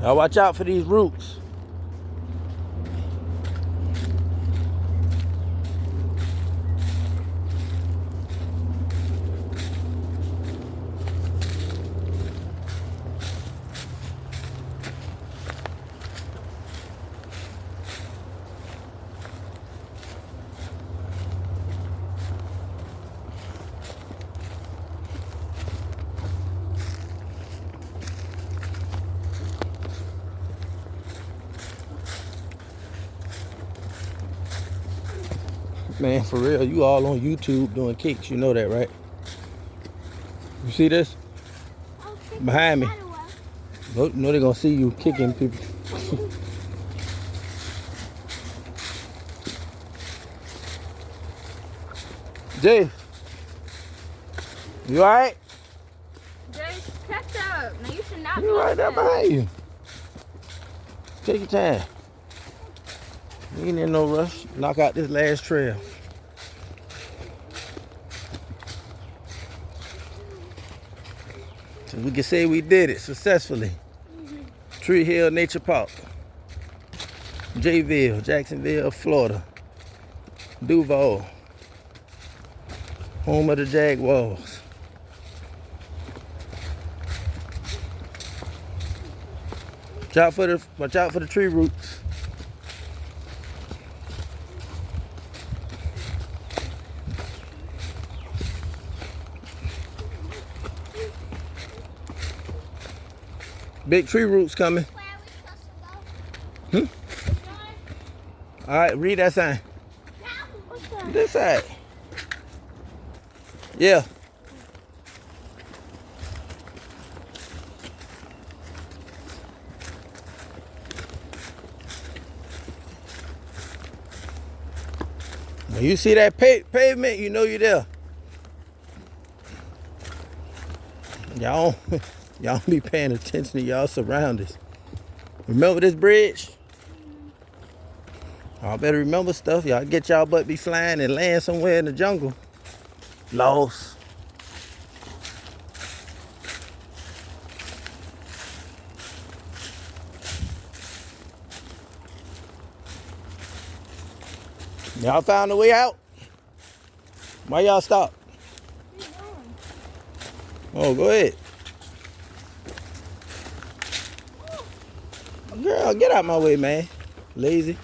Y'all watch out for these roots. Man, for real, you all on YouTube doing kicks. You know that, right? You see this? Behind me. No, they're gonna see you kicking people. Jay, you alright? Jay, catch up. Now you should not be You right there upset. behind you. Take your time. You ain't in no rush. Knock out this last trail. So we can say we did it successfully. Tree Hill Nature Park. Jayville, Jacksonville, Florida. Duval. Home of the Jaguars. Watch out for the tree roots. Big tree roots coming. Where are we supposed to go? All right, read that sign. What's that? This side. Yeah. When you see that pavement, you know you're there. Y'all be paying attention to y'all surroundings. Remember this bridge? Y'all better remember stuff. Y'all get y'all butt be flying and land somewhere in the jungle. Lost. Y'all found a way out? Why y'all stop? Oh, go ahead. Girl, get out my way, man. Lazy.